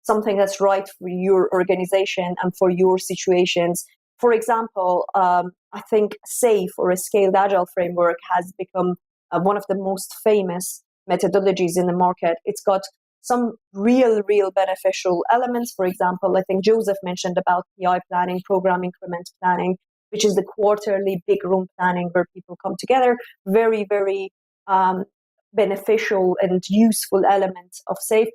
something that's right for your organization and for your situations. For example, I think SAFe, or a scaled agile framework, has become one of the most famous methodologies in the market. It's got some real beneficial elements. For example, I think Joseph mentioned about PI planning, program increment planning, which is the quarterly big room planning where people come together. Very beneficial and useful elements of SAFe.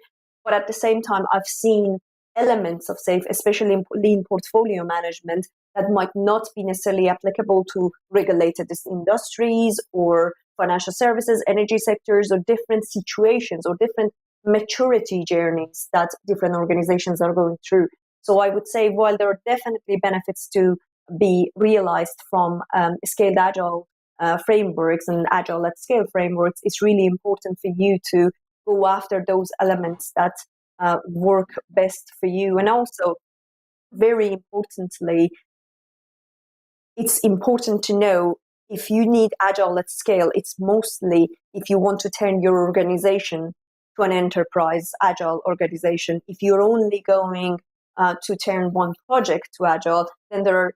But at the same time, I've seen elements of SAFe, especially in lean portfolio management, that might not be necessarily applicable to regulated industries or financial services, energy sectors, or different situations or different maturity journeys that different organizations are going through. So I would say, while there are definitely benefits to be realized from scaled agile frameworks and agile at scale frameworks, it's really important for you to go after those elements that work best for you. And also, very importantly, it's important to know, if you need agile at scale, it's mostly if you want to turn your organization to an enterprise agile organization. If you're only going to turn one project to agile, then there are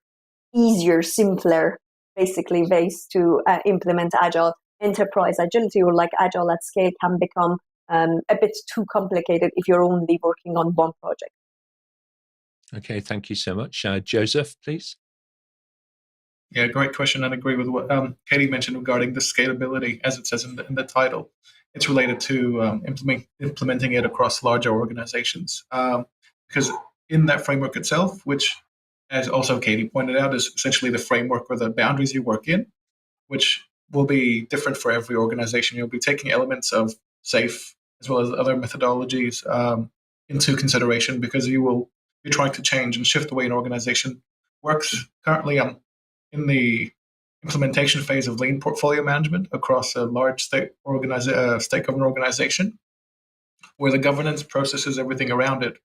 easier, simpler, basically, ways to implement agile. Enterprise agility, or like agile at scale, can become a bit too complicated if you're only working on one project. Okay, thank you so much. Joseph, please. Yeah, great question, and agree with what Katy mentioned regarding the scalability, as it says in the title. It's related to implementing it across larger organizations. Because in that framework itself, which, as also Katy pointed out, is essentially the framework or the boundaries you work in, which will be different for every organization. You'll be taking elements of SAFe as well as other methodologies into consideration, because you will be trying to change and shift the way an organization works. Currently, I'm in the implementation phase of lean portfolio management across a large state government organization, where the governance processes, everything around it,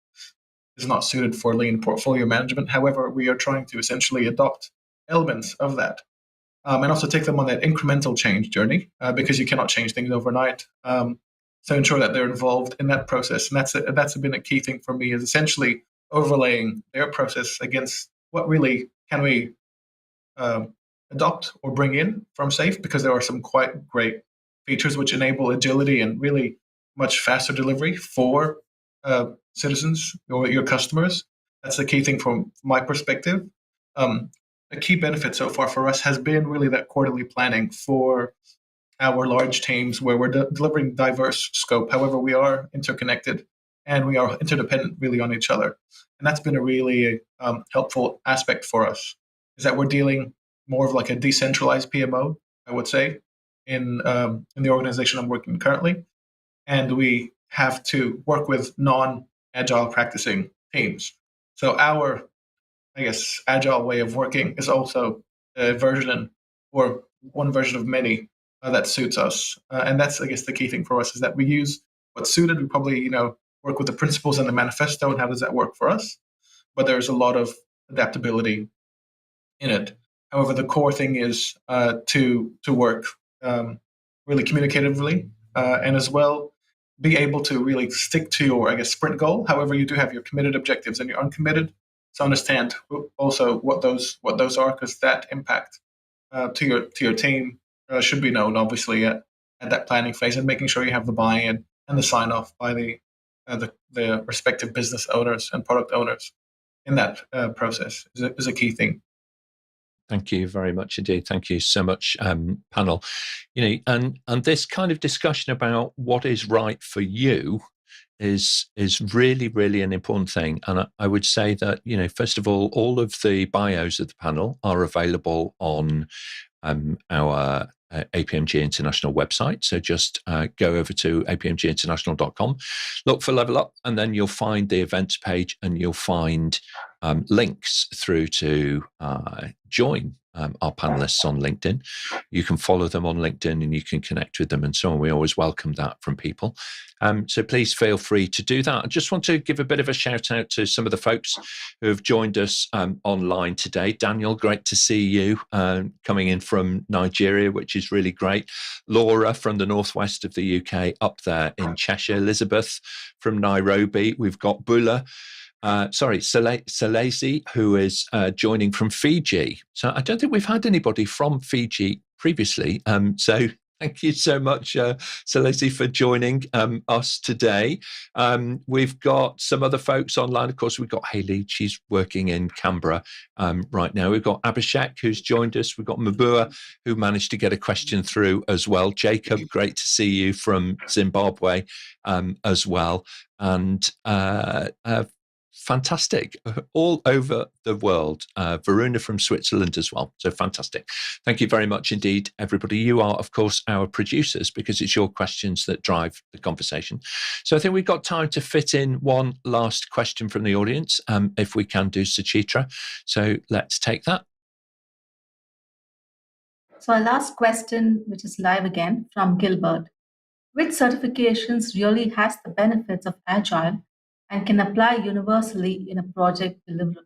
is not suited for lean portfolio management. However, we are trying to essentially adopt elements of that, and also take them on that incremental change journey, because you cannot change things overnight. So ensure that they're involved in that process, and that's been a key thing for me, is essentially overlaying their process against what really can we adopt or bring in from SAFe, because there are some quite great features which enable agility and really much faster delivery for citizens or your customers. That's the key thing from my perspective. A key benefit so far for us has been really that quarterly planning for our large teams, where we're delivering diverse scope. However, we are interconnected and we are interdependent really on each other. And that's been a really helpful aspect for us, is that we're dealing more of like a decentralized PMO, I would say, in the organization I'm working currently. And we have to work with non-agile practicing teams. So our, I guess, agile way of working is also a version, or one version of many, that suits us. And that's, I guess, the key thing for us, is that we use what's suited. We probably, work with the principles and the manifesto, and how does that work for us? But there's a lot of adaptability in it. However, the core thing is to work really communicatively, and as well be able to really stick to your, I guess, sprint goal. However, you do have your committed objectives and your uncommitted. So understand also what those are, because that impact to your team should be known, obviously, at that planning phase, and making sure you have the buy-in and the sign-off by the respective business owners and product owners in that process is a key thing. Thank you very much indeed. Thank you so much, panel. And this kind of discussion about what is right for you is really, really an important thing. And I would say that, first of all of the bios of the panel are available on our APMG International website. So just go over to apmginternational.com, look for Level Up, and then you'll find the events page, and you'll find links through to join our panelists on LinkedIn. You can follow them on LinkedIn, and you can connect with them and so on. We always welcome that from people. So please feel free to do that. I just want to give a bit of a shout out to some of the folks who have joined us online today. Daniel, great to see you coming in from Nigeria, which is really great. Laura from the northwest of the UK up there in Cheshire. Elizabeth from Nairobi. We've got Bula. Salesi, who is joining from Fiji. So I don't think we've had anybody from Fiji previously. So thank you so much, Salesi, for joining us today. We've got some other folks online. Of course, we've got Hayley. She's working in Canberra right now. We've got Abhishek, who's joined us. We've got Mabua, who managed to get a question through as well. Jacob, great to see you from Zimbabwe as well. And fantastic, all over the world. Varuna from Switzerland as well. So fantastic. Thank you very much indeed, everybody. You are, of course, our producers, because it's your questions that drive the conversation. So I think we've got time to fit in one last question from the audience, if we can do, Suchitra. So let's take that. So our last question, which is live again from Gilbert. Which certifications really has the benefits of Agile and can apply universally in a project delivery?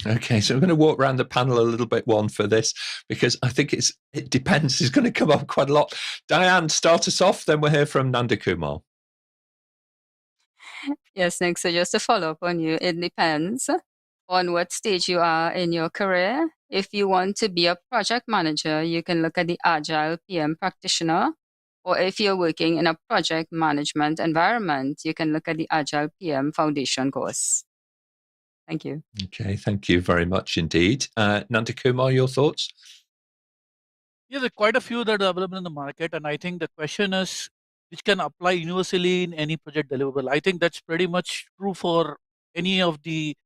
Okay, so I'm going to walk around the panel a little bit one for this, because I think it depends. It's going to come up quite a lot. Dianne, start us off, then we'll hear from Nandhakumar. Yes, Nick. So just to follow up on you, it depends on what stage you are in your career. If you want to be a project manager, you can look at the Agile PM practitioner. Or if you're working in a project management environment, you can look at the Agile PM Foundation course. Thank you. Okay, thank you very much indeed. Nandhakumar, your thoughts? Yeah, there are quite a few that are available in the market, and I think the question is which can apply universally in any project deliverable. I think that's pretty much true for any of the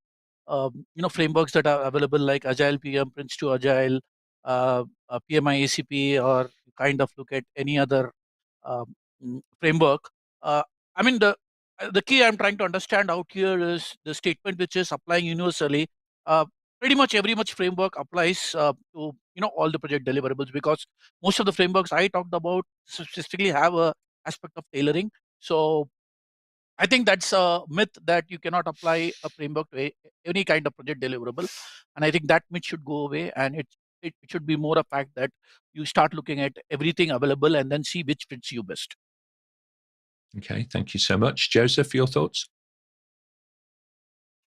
frameworks that are available, like Agile PM, Prince 2 Agile, PMI ACP, or kind of look at any other framework. I mean, the key I'm trying to understand out here is the statement which is applying universally. Pretty much every much framework applies to all the project deliverables, because most of the frameworks I talked about specifically have a aspect of tailoring. So I think that's a myth that you cannot apply a framework to any kind of project deliverable, and I think that myth should go away, and it should be more a fact that you start looking at everything available and then see which fits you best. Okay, thank you so much. Joseph, your thoughts?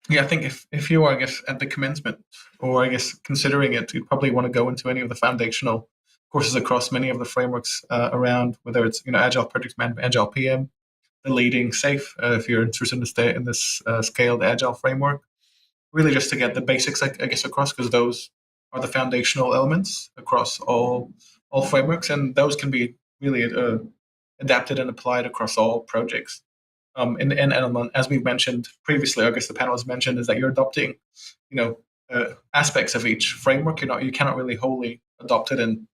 Yeah, I think if you are, I guess, at the commencement, or I guess considering it, you'd probably want to go into any of the foundational courses across many of the frameworks around, whether it's Agile Project Management, Agile PM, the leading SAFe, if you're interested in stay in this scaled Agile framework. Really, just to get the basics, I guess, across, because those are the foundational elements across all frameworks, and those can be really adapted and applied across all projects. And as we've mentioned previously, I guess the panel has mentioned, is that you're adopting, aspects of each framework. You cannot really wholly adopt it and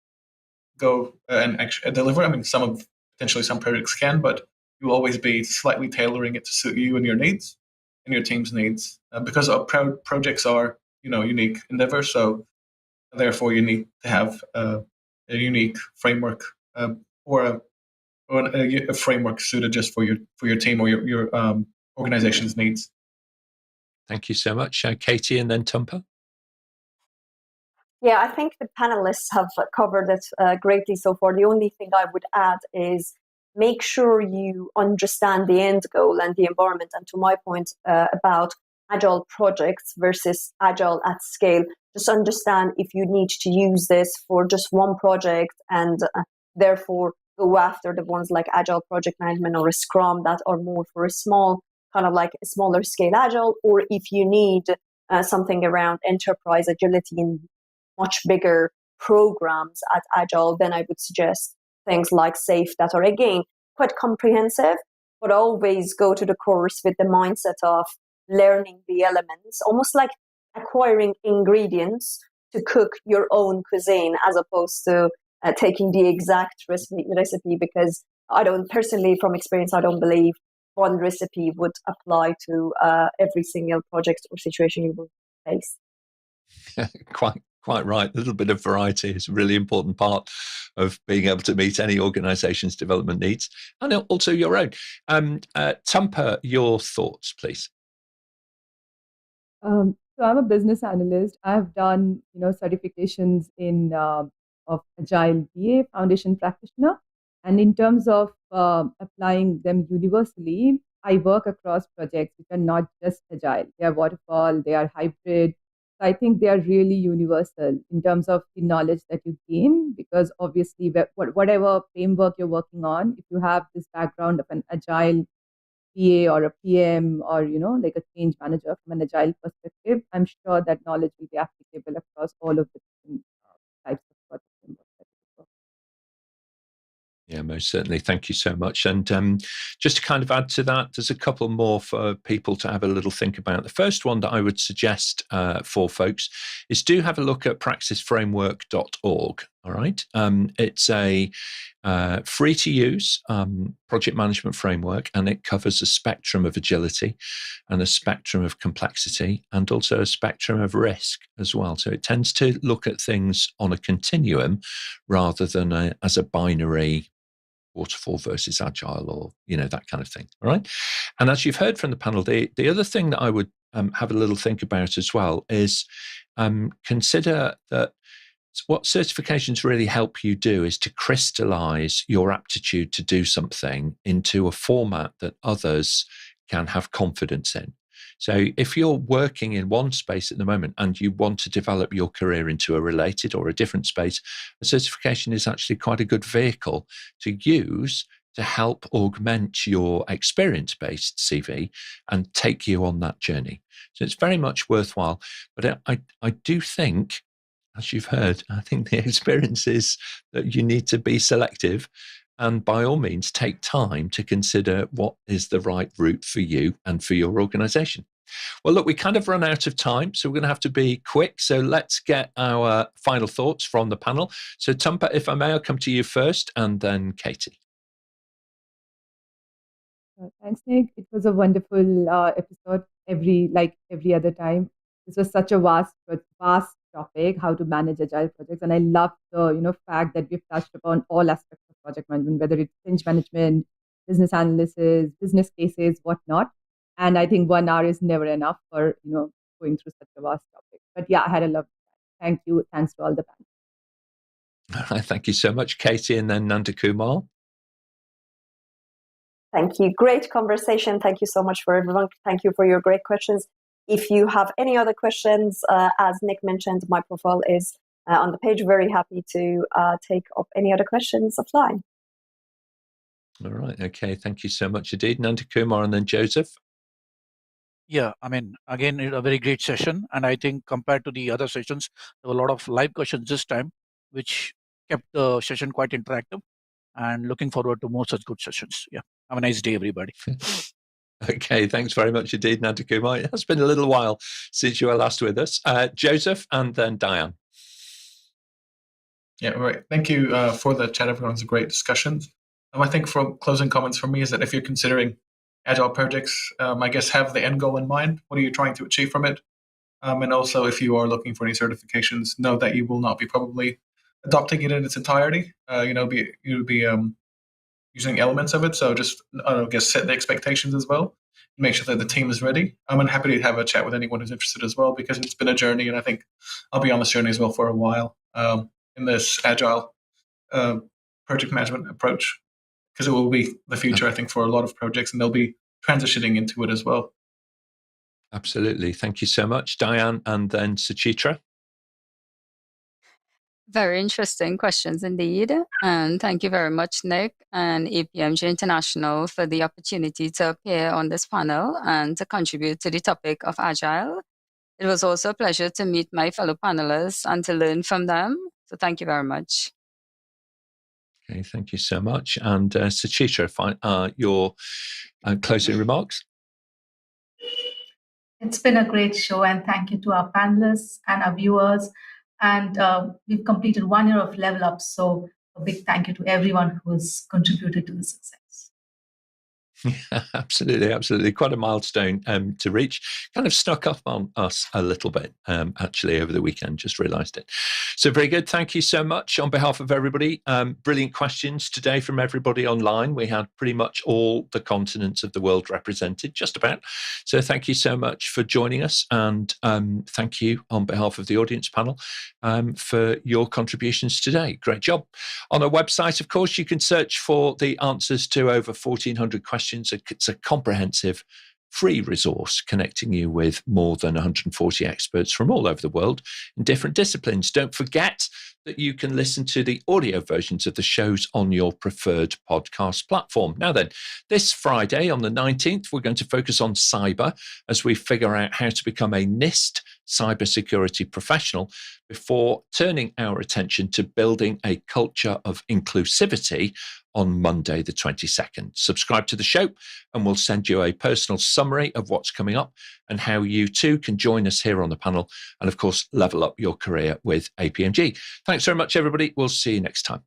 go and actually deliver. I mean, potentially some projects can, but you'll always be slightly tailoring it to suit you and your needs and your team's needs, because our projects are unique endeavors. So therefore, you need to have a unique framework, or a framework suited just for your team or your organization's needs. Thank you so much. Katy, and then Tumpa. Yeah, I think the panelists have covered it greatly so far. The only thing I would add is make sure you understand the end goal and the environment. And to my point about Agile projects versus Agile at scale, just understand if you need to use this for just one project, and therefore go after the ones like Agile Project Management or a Scrum that are more for a small, kind of like a smaller scale Agile, or if you need something around enterprise agility in much bigger programs at Agile, then I would suggest things like SAFe that are, again, quite comprehensive, but always go to the course with the mindset of learning the elements, almost like acquiring ingredients to cook your own cuisine, as opposed to taking the exact recipe, because I don't, personally, from experience, I don't believe one recipe would apply to every single project or situation you will face. Quite right. A little bit of variety is a really important part of being able to meet any organization's development needs, and also your own. Tumpa, your thoughts, please. So I'm a business analyst. I've done certifications in of Agile BA, Foundation Practitioner, and in terms of applying them universally, I work across projects which are not just Agile. They are Waterfall, they are hybrid. So I think they are really universal in terms of the knowledge that you gain, because obviously whatever framework you're working on, if you have this background of an Agile PA or a PM, or like a change manager from an Agile perspective, I'm sure that knowledge will be applicable across all of the different types of project frameworks. Yeah, most certainly. Thank you so much. And just to kind of add to that, there's a couple more for people to have a little think about. The first one that I would suggest for folks is do have a look at praxisframework.org. All right. It's a free to use project management framework, and it covers a spectrum of agility and a spectrum of complexity, and also a spectrum of risk as well. So it tends to look at things on a continuum rather than as a binary Waterfall versus Agile, or that kind of thing. All right. And as you've heard from the panel, the other thing that I would have a little think about as well is consider that what certifications really help you do is to crystallize your aptitude to do something into a format that others can have confidence in. So if you're working in one space at the moment and you want to develop your career into a related or a different space, a certification is actually quite a good vehicle to use to help augment your experience-based CV and take you on that journey. So it's very much worthwhile. But I do think, as you've heard, I think the experience is that you need to be selective and by all means take time to consider what is the right route for you and for your organization. Well, look, we kind of run out of time, so we're going to have to be quick. So let's get our final thoughts from the panel. So Tumpa, if I may, I'll come to you first and then Katy. Thanks, Nick. It was a wonderful episode. Every other time, this was such a vast topic: how to manage agile projects. And I love the fact that we've touched upon all aspects of project management, whether it's change management, business analysis, business cases, whatnot. And I think 1 hour is never enough for going through such a vast topic. But yeah, I had a lovely time. Thank you. Thanks to all the panelists. Thank you so much, Katy, and then Nandhakumar. Thank you. Great conversation. Thank you so much for everyone. Thank you for your great questions. If you have any other questions, as Nick mentioned, my profile is on the page. Very happy to take up any other questions offline. All right. Okay. Thank you so much indeed. Nandhakumar and then Joseph. Yeah, I mean, again, a very great session. And I think compared to the other sessions, there were a lot of live questions this time, which kept the session quite interactive. And looking forward to more such good sessions. Yeah. Have a nice day, everybody. Okay, thanks very much indeed, Nandhakumar. It has been a little while since you were last with us. Joseph and then Dianne. Yeah, right. Thank you for the chat, everyone. It was a great discussion. I think for closing comments for me is that if you're considering Agile projects, I guess have the end goal in mind. What are you trying to achieve from it? And also, if you are looking for any certifications, know that you will not be probably adopting it in its entirety. You'll be using elements of it. So just, I guess, set the expectations as well. Make sure that the team is ready. I'm happy to have a chat with anyone who's interested as well, because it's been a journey, and I think I'll be on this journey as well for a while in this Agile project management approach, because it will be the future, I think, for a lot of projects, and they'll be transitioning into it as well. Absolutely. Thank you so much, Dianne, and then Suchitra. Very interesting questions indeed. And thank you very much, Nick and APMG International, for the opportunity to appear on this panel and to contribute to the topic of Agile. It was also a pleasure to meet my fellow panelists and to learn from them. So thank you very much. Okay, thank you so much. And Suchitra, your closing remarks. It's been a great show, and thank you to our panelists and our viewers. And we've completed 1 year of Level Up, so a big thank you to everyone who's contributed to the success. Yeah, absolutely. Quite a milestone to reach. Kind of snuck up on us a little bit, actually, over the weekend. Just realised it. So very good. Thank you so much on behalf of everybody. Brilliant questions today from everybody online. We had pretty much all the continents of the world represented, just about. So thank you so much for joining us, and thank you on behalf of the audience panel for your contributions today. Great job. On our website, of course, you can search for the answers to over 1,400 questions. It's a comprehensive free resource connecting you with more than 140 experts from all over the world in different disciplines. Don't forget that you can listen to the audio versions of the shows on your preferred podcast platform. Now then, this Friday on the 19th, we're going to focus on cyber as we figure out how to become a NIST cybersecurity professional before turning our attention to building a culture of inclusivity on Monday, the 22nd. Subscribe to the show and we'll send you a personal summary of what's coming up and how you too can join us here on the panel and, of course, level up your career with APMG. Thanks very much, everybody. We'll see you next time.